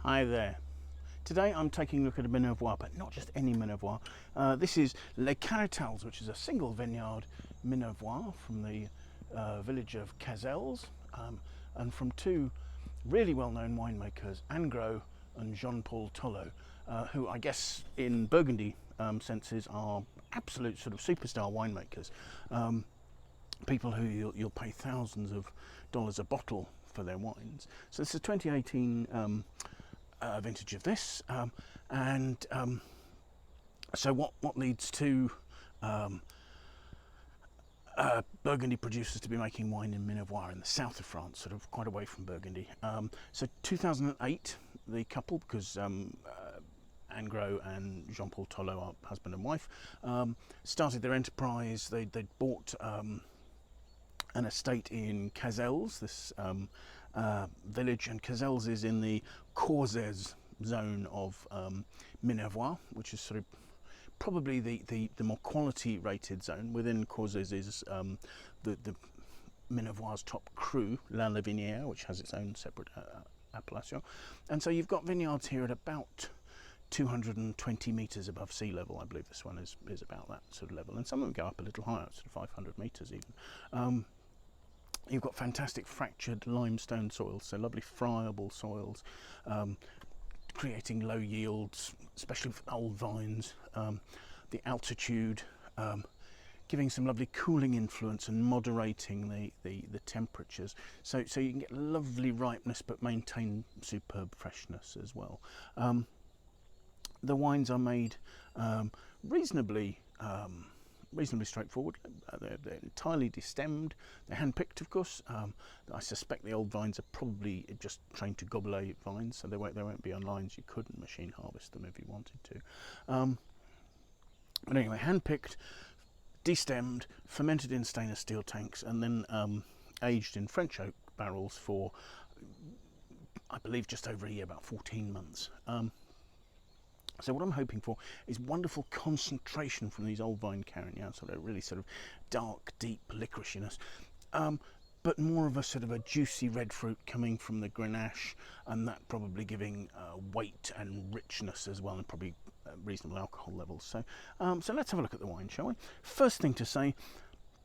Hi there. Today I'm taking a look at a Minervois, but not just any Minervois. This is Les Carretals, which is a single vineyard Minervois from the village of Cazelles, and from two really well-known winemakers, Gros and Jean-Paul Tollot, who I guess in Burgundy senses are absolute sort of superstar winemakers. People who you'll pay thousands of dollars a bottle for their wines. So this is a 2018 vintage of this, so what leads to Burgundy producers to be making wine in Minervois in the south of France, sort of quite away from Burgundy. So 2008, the couple, because Gros and Jean-Paul Tollot are husband and wife, started their enterprise. They'd bought an estate in Cazelles, this village, and Cazelles is in the Chorey-lès-Beaune zone of Minervois, which is sort of probably the more quality rated zone. Within Chorey-lès is the Minervois' top cru, La Lavinière, which has its own separate appellation. And so you've got vineyards here at about 220 metres above sea level. I believe this one is about that sort of level, and some of them go up a little higher, sort of 500 metres even. You've got fantastic fractured limestone soils, so lovely friable soils, creating low yields, especially for old vines. The altitude, giving some lovely cooling influence and moderating the temperatures, so you can get lovely ripeness but maintain superb freshness as well. The wines are made reasonably straightforward. They're entirely destemmed. They're hand-picked, of course. I suspect the old vines are probably just trained to gobelets vines, so they won't be on lines. You couldn't machine harvest them if you wanted to. But anyway, hand-picked, destemmed, fermented in stainless steel tanks, and then aged in French oak barrels for, I believe, just over a year, about 14 months. So what I'm hoping for is wonderful concentration from these old vine Carignan, sort of really sort of dark, deep licoriceiness, but more of a sort of a juicy red fruit coming from the Grenache, and that probably giving weight and richness as well, and probably reasonable alcohol levels. So let's have a look at the wine, shall we? First thing to say,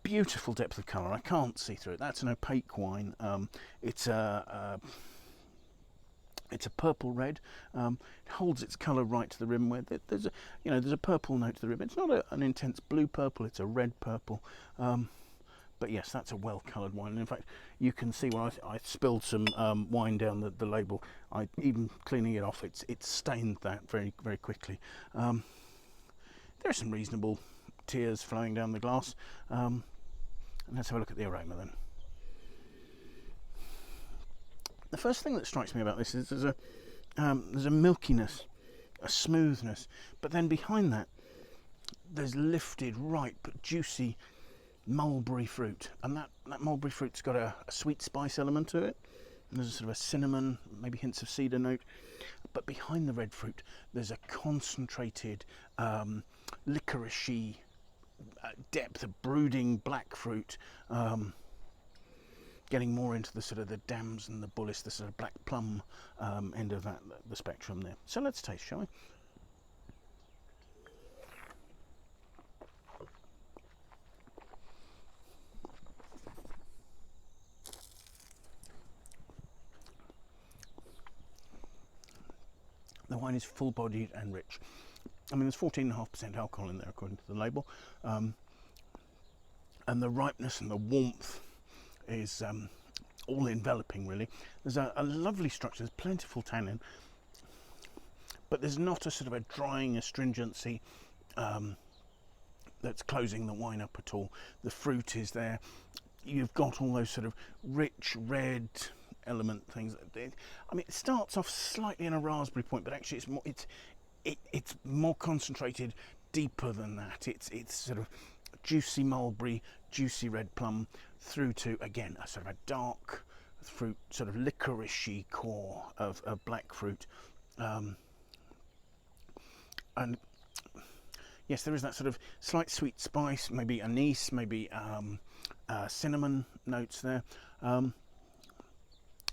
beautiful depth of colour. I can't see through it. That's an opaque wine. It's a purple red. It holds its colour right to the rim. Where there's a purple note to the rim. It's not an intense blue purple. It's a red purple. But yes, that's a well coloured wine. And in fact, you can see where I spilled some wine down the label. Even cleaning it off, it's stained that very, very quickly. There are some reasonable tears flowing down the glass. And let's have a look at the aroma then. The first thing that strikes me about this is there's a milkiness, a smoothness, but then behind that there's lifted, ripe, juicy mulberry fruit, and that mulberry fruit's got a sweet spice element to it. And there's a sort of a cinnamon, maybe hints of cedar note, but behind the red fruit there's a concentrated licoricey depth of brooding black fruit. Getting more into the sort of the dams and the bullace, the sort of black plum end of the spectrum there. So let's taste, shall we? The wine is full-bodied and rich. I mean, there's 14.5% alcohol in there according to the label, and the ripeness and the warmth is all enveloping, really. There's a lovely structure. There's plentiful tannin, but there's not a sort of a drying astringency that's closing the wine up at all. The fruit is there. You've got all those sort of rich red element things. I mean, it starts off slightly in a raspberry point, but actually it's more concentrated, deeper than that. It's sort of juicy mulberry, juicy red plum, through to, again, a sort of a dark fruit, sort of licoricey core of black fruit. And yes, there is that sort of slight sweet spice, maybe anise, maybe cinnamon notes there.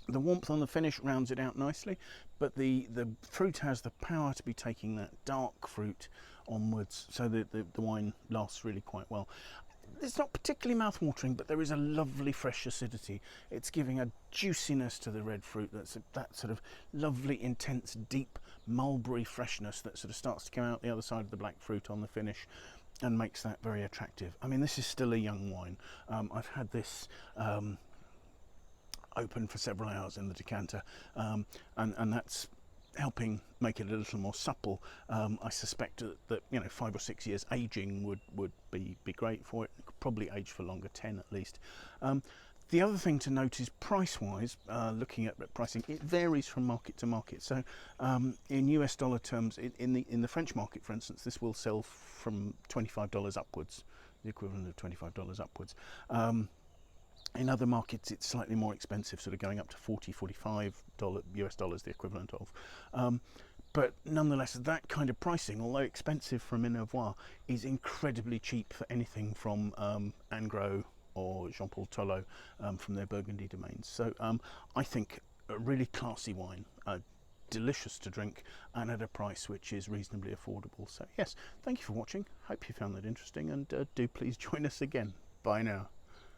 The warmth on the finish rounds it out nicely, but the fruit has the power to be taking that dark fruit onwards, so that the wine lasts really quite well. It's not particularly mouth-watering, but there is a lovely fresh acidity. It's giving a juiciness to the red fruit, that sort of lovely, intense, deep mulberry freshness that sort of starts to come out the other side of the black fruit on the finish, and makes that very attractive. I mean, this is still a young wine. I've had this open for several hours in the decanter, and that's helping make it a little more supple. I suspect that 5 or 6 years aging would be great for it. It could probably age for longer, 10 at least. The other thing to note is price-wise, looking at pricing, it varies from market to market. So in US dollar terms, in the French market, for instance, this will sell from $25 upwards, the equivalent of $25 upwards. In other markets, it's slightly more expensive, sort of going up to $40, $45 US dollars, the equivalent of. But nonetheless, that kind of pricing, although expensive for Minervois, is incredibly cheap for anything from Gros or Jean-Paul Tollot from their Burgundy domains. So I think a really classy wine, delicious to drink, and at a price which is reasonably affordable. So yes, thank you for watching. Hope you found that interesting, and do please join us again. Bye now.